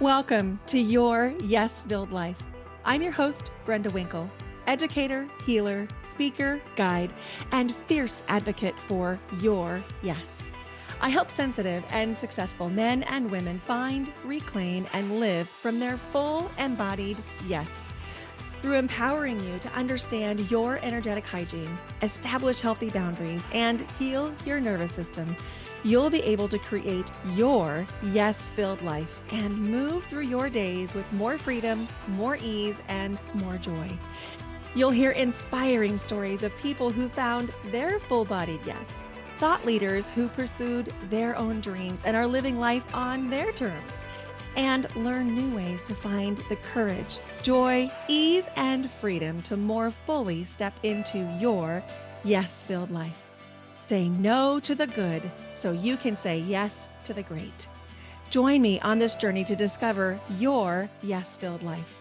Welcome to Your Yes-Filled Life. I'm your host, Brenda Winkle, educator, healer, speaker, guide, and fierce advocate for your yes. I help sensitive and successful men and women find, reclaim, and live from their full embodied yes. Through empowering you to understand your energetic hygiene, establish healthy boundaries, and heal your nervous system, you'll be able to create your yes-filled life and move through your days with more freedom, more ease, and more joy. You'll hear inspiring stories of people who found their full-bodied yes, thought leaders who pursued their own dreams and are living life on their terms, and learn new ways to find the courage, joy, ease, and freedom to more fully step into your yes-filled life. Say no to the good so you can say yes to the great. Join me on this journey to discover your yes-filled life.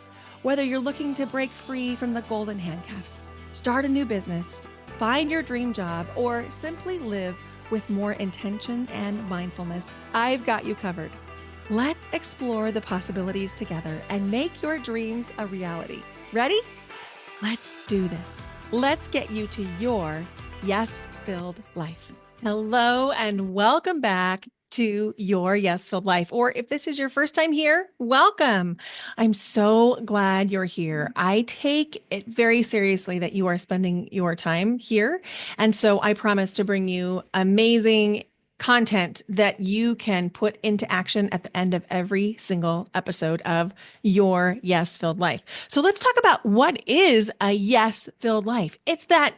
Whether you're looking to break free from the golden handcuffs, start a new business, find your dream job, or simply live with more intention and mindfulness, I've got you covered. Let's explore the possibilities together and make your dreams a reality. Ready? Let's do this. Let's get you to your yes-filled life. Hello and welcome back to Your Yes-Filled Life. Or if this is your first time here, welcome. I'm so glad you're here. I take it very seriously that you are spending your time here. And so I promise to bring you amazing content that you can put into action at the end of every single episode of Your Yes-Filled Life. So let's talk about what is a yes-filled life. It's that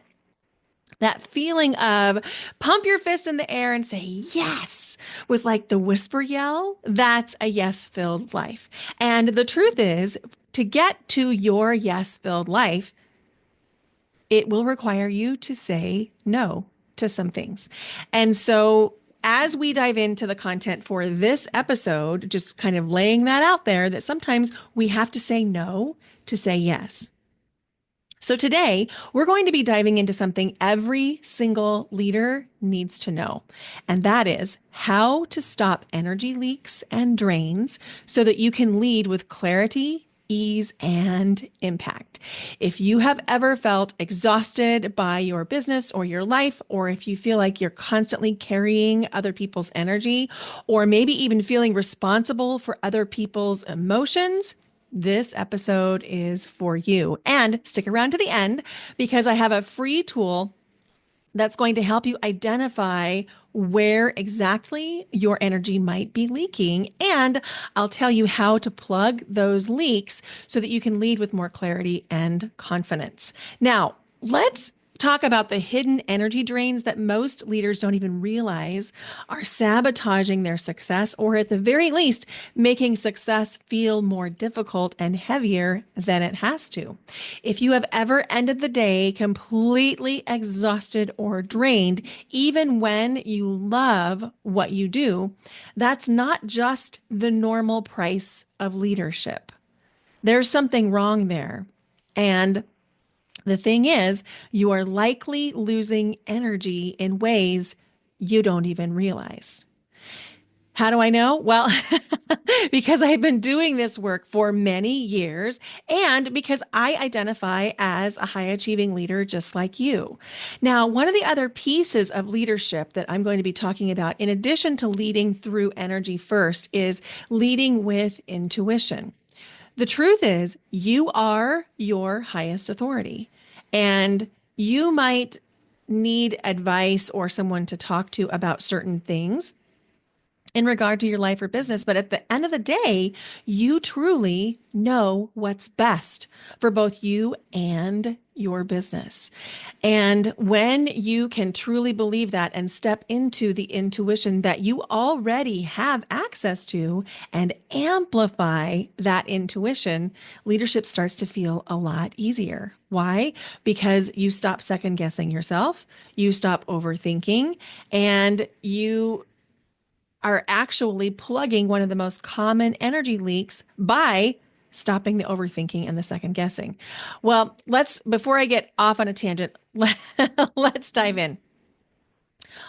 feeling of pump your fist in the air and say yes with like the whisper yell. That's a yes-filled life. And the truth is, to get to your yes-filled life, it will require you to say no to some things. And so as we dive into the content for this episode, just kind of laying that out there, that sometimes we have to say no to say yes. So today, we're going to be diving into something every single leader needs to know, and that is how to stop energy leaks and drains so that you can lead with clarity, ease, and impact. If you have ever felt exhausted by your business or your life, or if you feel like you're constantly carrying other people's energy, or maybe even feeling responsible for other people's emotions, this episode is for you. And stick around to the end because I have a free tool that's going to help you identify where exactly your energy might be leaking. And I'll tell you how to plug those leaks so that you can lead with more clarity and confidence. Now, let's talk about the hidden energy drains that most leaders don't even realize are sabotaging their success, or at the very least, making success feel more difficult and heavier than it has to. If you have ever ended the day completely exhausted or drained, even when you love what you do, that's not just the normal price of leadership. There's something wrong there. And the thing is, you are likely losing energy in ways you don't even realize. How do I know? Well, because I've been doing this work for many years and because I identify as a high achieving leader just like you. Now, one of the other pieces of leadership that I'm going to be talking about, in addition to leading through energy first, is leading with intuition. The truth is, you are your highest authority, and you might need advice or someone to talk to about certain things in regard to your life or business. But at the end of the day, you truly know what's best for both you and your business. And when you can truly believe that and step into the intuition that you already have access to and amplify that intuition, leadership starts to feel a lot easier. Why? Because you stop second guessing yourself, you stop overthinking, and you are actually plugging one of the most common energy leaks by stopping the overthinking and the second guessing. Well, before I get off on a tangent, let's dive in.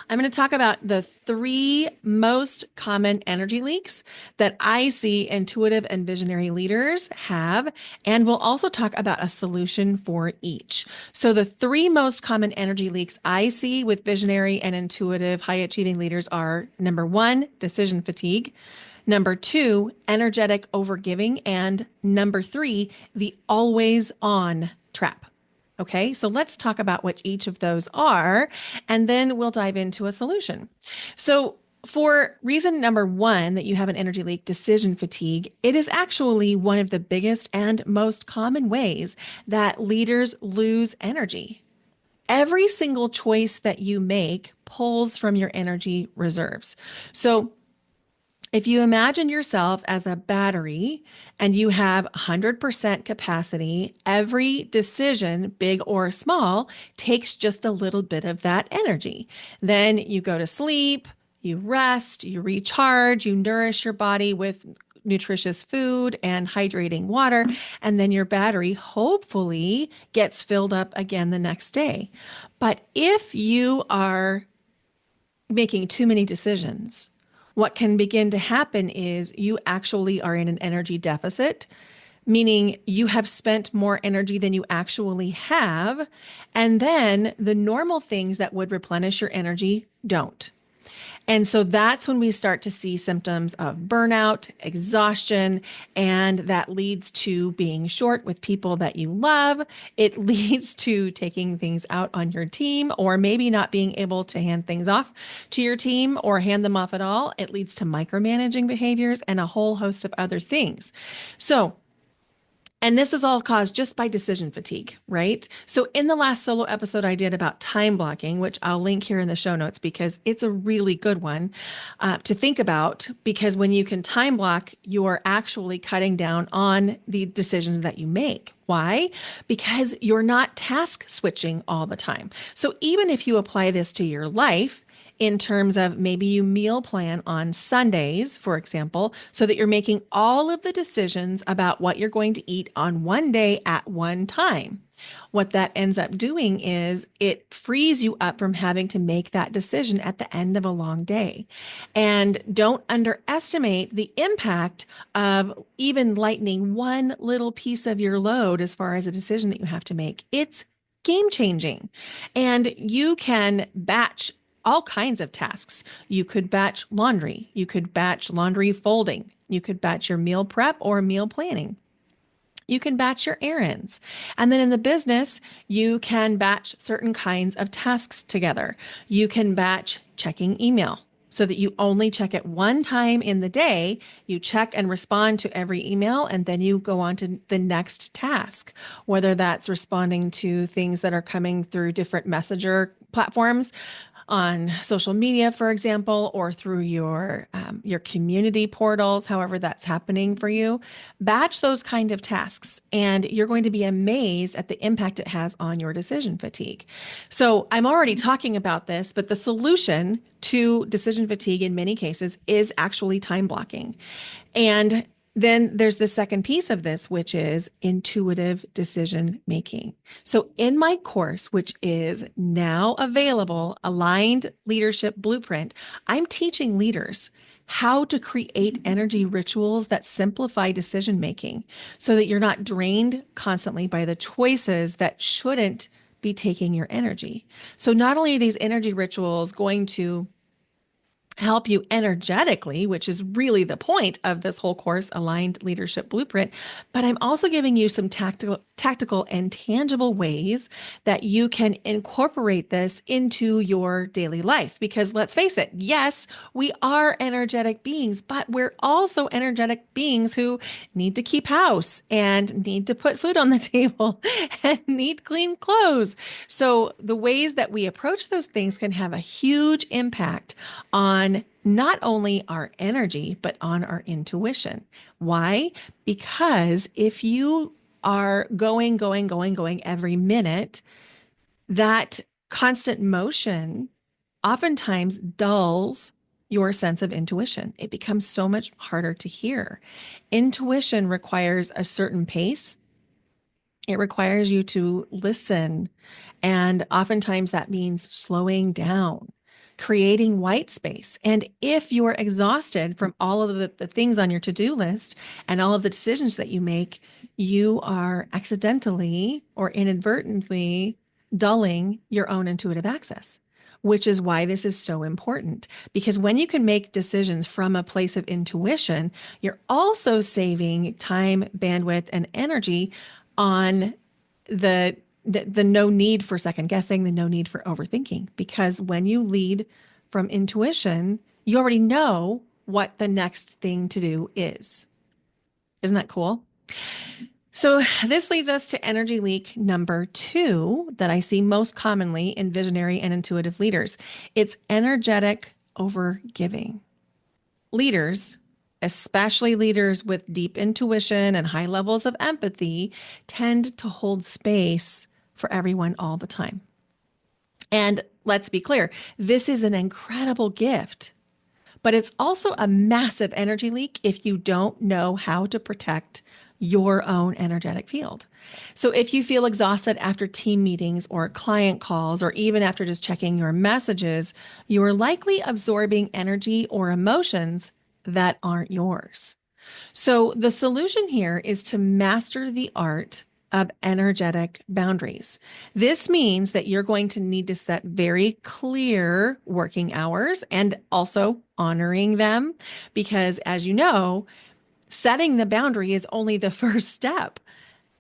I'm going to talk about the three most common energy leaks that I see intuitive and visionary leaders have, and we'll also talk about a solution for each. So, the three most common energy leaks I see with visionary and intuitive high achieving leaders are number one, decision fatigue. Number two, energetic overgiving. And number three, the always on trap. Okay, so let's talk about what each of those are, and then we'll dive into a solution. So, for reason number one, that you have an energy leak, decision fatigue, it is actually one of the biggest and most common ways that leaders lose energy. Every single choice that you make pulls from your energy reserves. So, if you imagine yourself as a battery and you have 100% capacity, every decision, big or small, takes just a little bit of that energy. Then you go to sleep, you rest, you recharge, you nourish your body with nutritious food and hydrating water, and then your battery hopefully gets filled up again the next day. But if you are making too many decisions, what can begin to happen is you actually are in an energy deficit, meaning you have spent more energy than you actually have. And then the normal things that would replenish your energy don't. And so that's when we start to see symptoms of burnout, exhaustion, and that leads to being short with people that you love. It leads to taking things out on your team, or maybe not being able to hand things off to your team or hand them off at all. It leads to micromanaging behaviors and a whole host of other things. So, and this is all caused just by decision fatigue, right? So, in the last solo episode I did about time blocking, which I'll link here in the show notes because it's a really good one to think about. Because when you can time block, you are actually cutting down on the decisions that you make. Why? Because you're not task switching all the time. So, even if you apply this to your life, in terms of maybe you meal plan on Sundays, for example, so that you're making all of the decisions about what you're going to eat on one day at one time. What that ends up doing is it frees you up from having to make that decision at the end of a long day. And don't underestimate the impact of even lightening one little piece of your load as far as a decision that you have to make. It's game changing. And you can batch all kinds of tasks. You could batch laundry. You could batch laundry folding. You could batch your meal prep or meal planning. You can batch your errands. And then in the business, you can batch certain kinds of tasks together. You can batch checking email so that you only check it one time in the day. You check and respond to every email, and then you go on to the next task, whether that's responding to things that are coming through different messenger platforms on social media, for example, or through your community portals, however that's happening for you. Batch those kind of tasks, and you're going to be amazed at the impact it has on your decision fatigue. So I'm already talking about this, but the solution to decision fatigue in many cases is actually time blocking. And then there's the second piece of this, which is intuitive decision making. So, in my course, which is now available, Aligned Leadership Blueprint, I'm teaching leaders how to create energy rituals that simplify decision making so that you're not drained constantly by the choices that shouldn't be taking your energy. So, not only are these energy rituals going to help you energetically, which is really the point of this whole course, Aligned Leadership Blueprint. But I'm also giving you some tactical and tangible ways that you can incorporate this into your daily life. Because let's face it, yes, we are energetic beings, but we're also energetic beings who need to keep house and need to put food on the table and need clean clothes. So the ways that we approach those things can have a huge impact on not only our energy, but on our intuition. Why? Because if you are going every minute, that constant motion oftentimes dulls your sense of intuition. It becomes so much harder to hear. Intuition requires a certain pace. It requires you to listen. And oftentimes that means slowing down, creating white space. And if you're exhausted from all of the things on your to-do list and all of the decisions that you make, you are accidentally or inadvertently dulling your own intuitive access, which is why this is so important. Because when you can make decisions from a place of intuition, you're also saving time, bandwidth, and energy on the no need for second guessing, the no need for overthinking. Because when you lead from intuition, you already know what the next thing to do is. Isn't that cool? So this leads us to energy leak number 2 that I see most commonly in visionary and intuitive leaders. It's energetic overgiving. Leaders, especially leaders with deep intuition and high levels of empathy, tend to hold space for everyone all the time. And let's be clear, this is an incredible gift, but it's also a massive energy leak if you don't know how to protect your own energetic field. So if you feel exhausted after team meetings or client calls, or even after just checking your messages, you are likely absorbing energy or emotions that aren't yours. So the solution here is to master the art of energetic boundaries. This means that you're going to need to set very clear working hours and also honoring them, because as you know, setting the boundary is only the first step.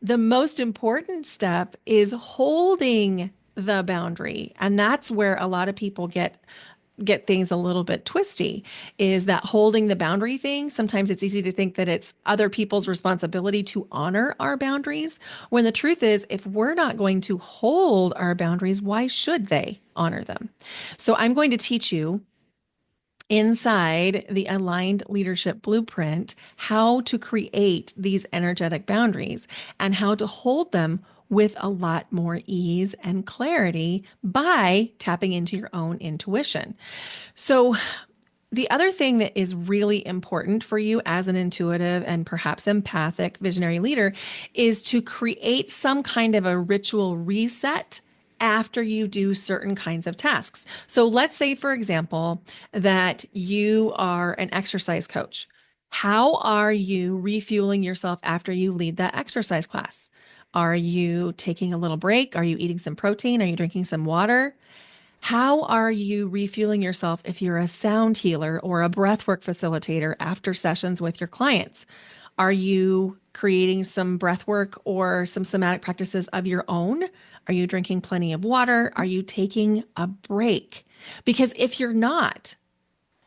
The most important step is holding the boundary. And that's where a lot of people get things a little bit twisty, is that holding the boundary thing. Sometimes it's easy to think that it's other people's responsibility to honor our boundaries, when the truth is, if we're not going to hold our boundaries, why should they honor them? So I'm going to teach you inside the aligned leadership blueprint how to create these energetic boundaries and how to hold them with a lot more ease and clarity by tapping into your own intuition. So, the other thing that is really important for you as an intuitive and perhaps empathic visionary leader is to create some kind of a ritual reset after you do certain kinds of tasks. So let's say, for example, that you are an exercise coach. How are you refueling yourself after you lead that exercise class? Are you taking a little break? Are you eating some protein? Are you drinking some water? How are you refueling yourself if you're a sound healer or a breathwork facilitator after sessions with your clients? Are you creating some breathwork or some somatic practices of your own? Are you drinking plenty of water? Are you taking a break? Because if you're not,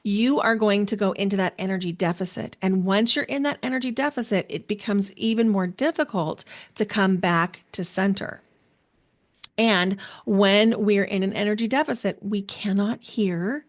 you are going to go into that energy deficit. And once you're in that energy deficit, it becomes even more difficult to come back to center. And when we're in an energy deficit, we cannot hear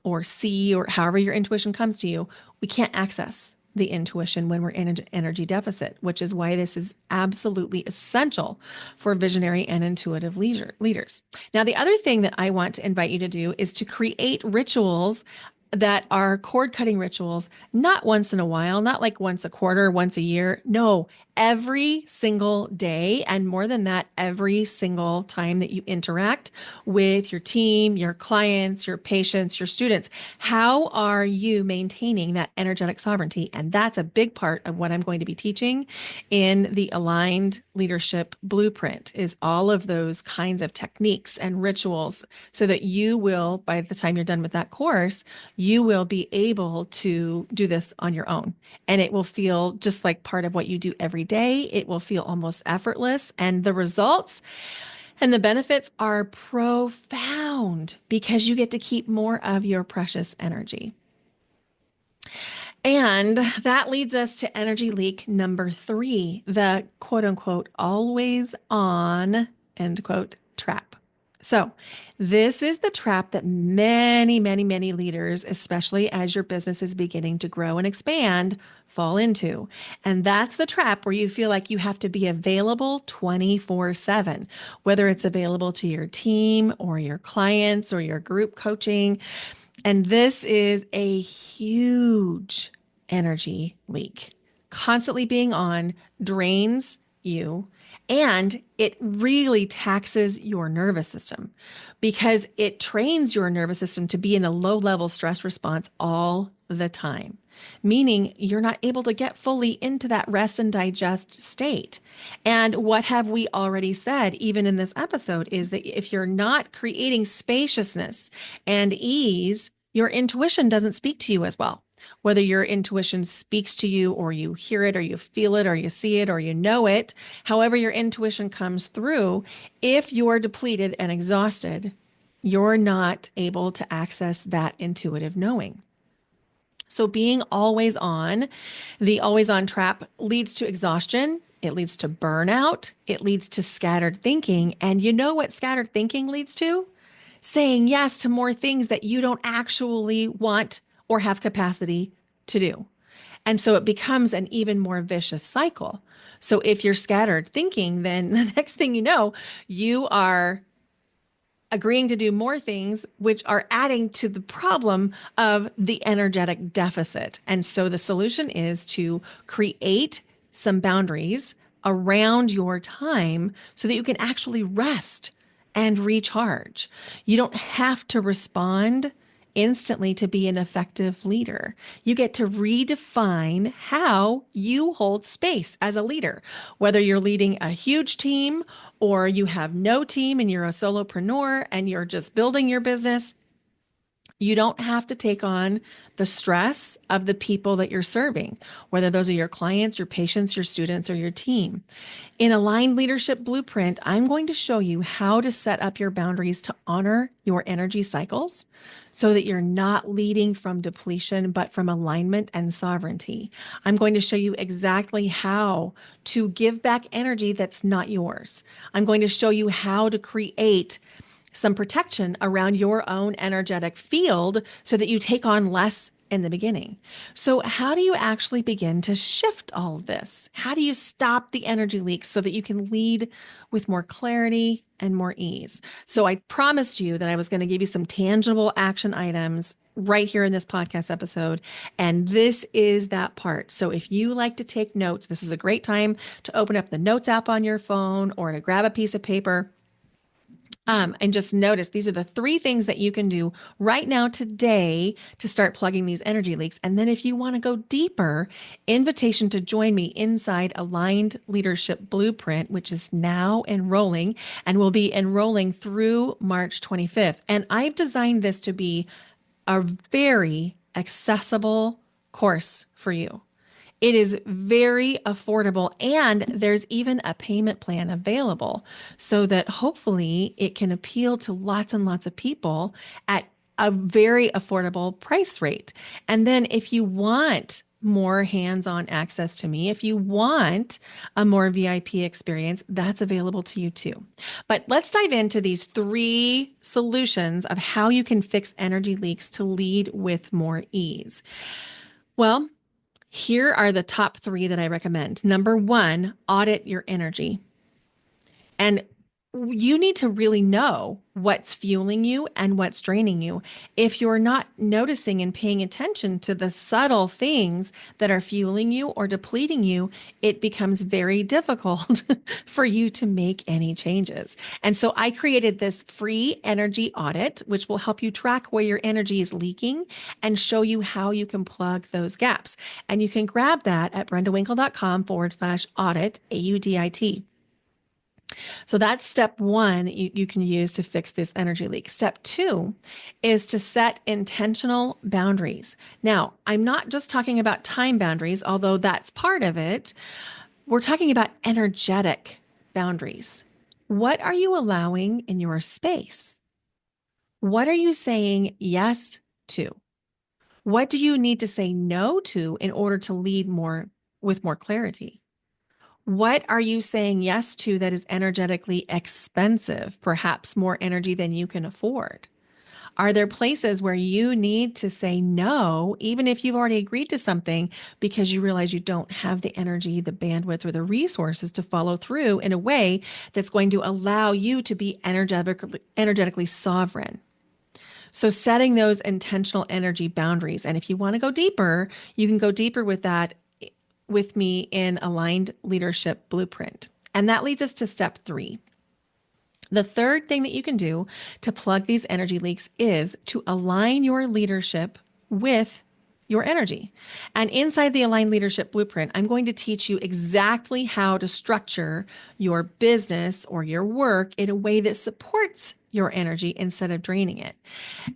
or see, or however your intuition comes to you, we can't access the intuition when we're in an energy deficit, which is why this is absolutely essential for visionary and intuitive leaders. Now, the other thing that I want to invite you to do is to create rituals that are cord cutting rituals, not once in a while, not like once a quarter, once a year. No, every single day. And more than that, every single time that you interact with your team, your clients, your patients, your students. How are you maintaining that energetic sovereignty? And that's a big part of what I'm going to be teaching in the aligned leadership blueprint, is all of those kinds of techniques and rituals, so that you will, by the time you're done with that course, you will be able to do this on your own. And it will feel just like part of what you do every day. It will feel almost effortless. And the results and the benefits are profound because you get to keep more of your precious energy. And that leads us to energy leak number 3, the quote unquote, always on, end quote, trap. So, this is the trap that many, many, many leaders, especially as your business is beginning to grow and expand, fall into. And that's the trap where you feel like you have to be available 24/7, whether it's available to your team or your clients or your group coaching. And this is a huge energy leak. Constantly being on drains you, and it really taxes your nervous system because it trains your nervous system to be in a low level stress response all the time, meaning you're not able to get fully into that rest and digest state. And what have we already said, even in this episode, is that if you're not creating spaciousness and ease, your intuition doesn't speak to you as well. Whether your intuition speaks to you, or you hear it, or you feel it, or you see it, or you know it, however your intuition comes through, if you're depleted and exhausted, you're not able to access that intuitive knowing. So being the always on trap leads to exhaustion. It leads to burnout. It leads to scattered thinking. And you know what scattered thinking leads to? Saying yes to more things that you don't actually want or have capacity to do. And so it becomes an even more vicious cycle. So if you're scattered thinking, then the next thing you know, you are agreeing to do more things, which are adding to the problem of the energetic deficit. And so the solution is to create some boundaries around your time so that you can actually rest and recharge. You don't have to respond instantly to be an effective leader. You get to redefine how you hold space as a leader, whether you're leading a huge team or you have no team and you're a solopreneur and you're just building your business. You don't have to take on the stress of the people that you're serving, whether those are your clients, your patients, your students, or your team. In Aligned Leadership Blueprint, I'm going to show you how to set up your boundaries to honor your energy cycles so that you're not leading from depletion, but from alignment and sovereignty. I'm going to show you exactly how to give back energy that's not yours. I'm going to show you how to create some protection around your own energetic field so that you take on less in the beginning. So, how do you actually begin to shift all of this? How do you stop the energy leaks so that you can lead with more clarity and more ease? So, I promised you that I was going to give you some tangible action items right here in this podcast episode. And this is that part. So, if you like to take notes, this is a great time to open up the notes app on your phone or to grab a piece of paper. And just notice these are the three things that you can do right now today to start plugging these energy leaks. And then if you want to go deeper, invitation to join me inside Aligned Leadership Blueprint, which is now enrolling and will be enrolling through March 25th. And I've designed this to be a very accessible course for you. It is very affordable, and there's even a payment plan available so that hopefully it can appeal to lots and lots of people at a very affordable price rate. And then if you want more hands-on access to me, if you want a more VIP experience, that's available to you too. But let's dive into these three solutions of how you can fix energy leaks to lead with more ease. Well, here are the top three that I recommend. Number one, audit your energy. And you need to really know what's fueling you and what's draining you. If you're not noticing and paying attention to the subtle things that are fueling you or depleting you, it becomes very difficult for you to make any changes. And so I created this free energy audit, which will help you track where your energy is leaking and show you how you can plug those gaps. And you can grab that at brendawinkle.com/audit, AUDIT. So that's step one that you can use to fix this energy leak. Step two is to set intentional boundaries. Now, I'm not just talking about time boundaries, although that's part of it. We're talking about energetic boundaries. What are you allowing in your space? What are you saying yes to? What do you need to say no to in order to lead more with more clarity? What are you saying yes to that is energetically expensive, perhaps more energy than you can afford? Are there places where you need to say no, even if you've already agreed to something, because you realize you don't have the energy, the bandwidth, or the resources to follow through in a way that's going to allow you to be energetically sovereign? So setting those intentional energy boundaries. And if you want to go deeper, you can go deeper with that with me in Aligned Leadership Blueprint. And that leads us to step 3. The third thing that you can do to plug these energy leaks is to align your leadership with your energy. And inside the Aligned Leadership Blueprint, I'm going to teach you exactly how to structure your business or your work in a way that supports your energy instead of draining it.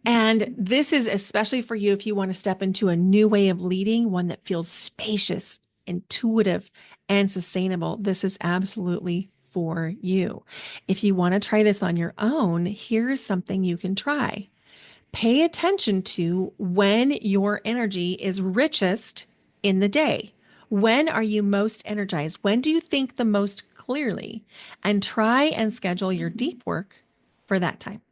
And this is especially for you if you want to step into a new way of leading, one that feels spacious, intuitive, and sustainable. This is absolutely for you. If you want to try this on your own, here's something you can try. Pay attention to when your energy is richest in the day. When are you most energized? When do you think the most clearly? And try and schedule your deep work for that time.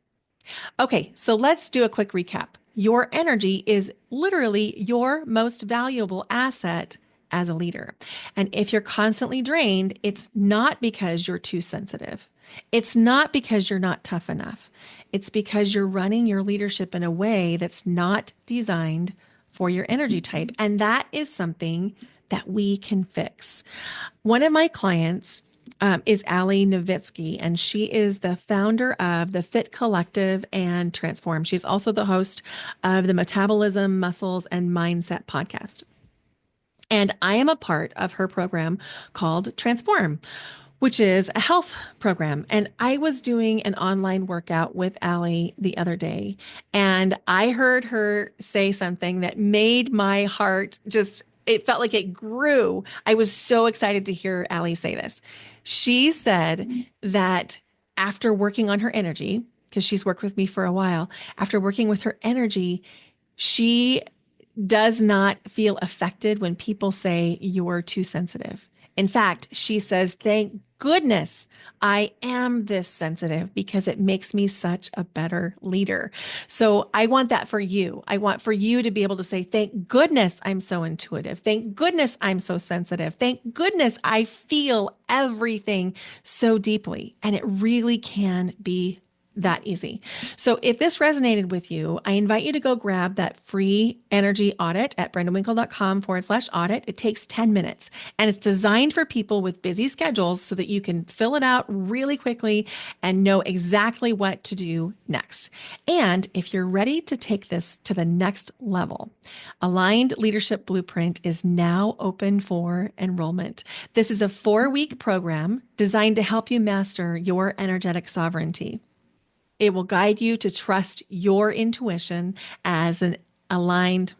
Okay, so let's do a quick recap. Your energy is literally your most valuable asset as a leader. And if you're constantly drained, it's not because you're too sensitive. It's not because you're not tough enough. It's because you're running your leadership in a way that's not designed for your energy type. And that is something that we can fix. One of my clients is Ali Novitsky, and she is the founder of the Fit Collective and Transform. She's also the host of the Metabolism, Muscles, and Mindset podcast. And I am a part of her program called Transform, which is a health program. And I was doing an online workout with Ali the other day, and I heard her say something that made my heart just, it felt like it grew. I was so excited to hear Ali say this. She said that after working on her energy, because she's worked with me for a while, after working with her energy, she does not feel affected when people say you're too sensitive. In fact, she says, thank goodness I am this sensitive because it makes me such a better leader. So I want that for you. I want for you to be able to say, thank goodness I'm so intuitive. Thank goodness I'm so sensitive. Thank goodness I feel everything so deeply. And it really can be that easy. So if this resonated with you, I invite you to go grab that free energy audit at brendawinkle.com/audit. It takes 10 minutes and it's designed for people with busy schedules so that you can fill it out really quickly and know exactly what to do next. And if you're ready to take this to the next level, Aligned Leadership Blueprint is now open for enrollment. This is a 4-week program designed to help you master your energetic sovereignty. It will guide you to trust your intuition as an aligned.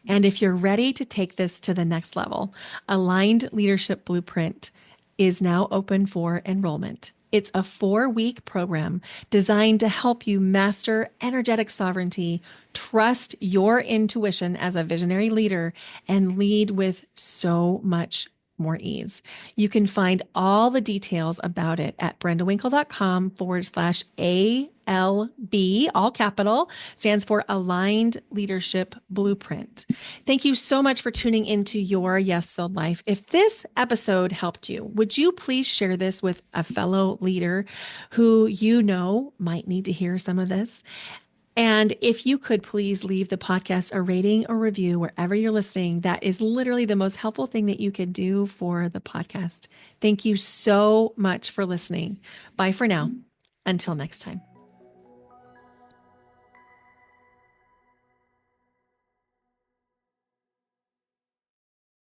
And if you're ready to take this to the next level, Aligned Leadership Blueprint is now open for enrollment. It's a 4-week program designed to help you master energetic sovereignty, trust your intuition as a visionary leader, and lead with so much more ease. You can find all the details about it at brendawinkle.com/ALB, all capital, stands for Aligned Leadership Blueprint. Thank you so much for tuning into Your Yes Filled Life. If this episode helped you, would you please share this with a fellow leader who you know might need to hear some of this? And if you could please leave the podcast a rating or review wherever you're listening, that is literally the most helpful thing that you could do for the podcast. Thank you so much for listening. Bye for now. Until next time.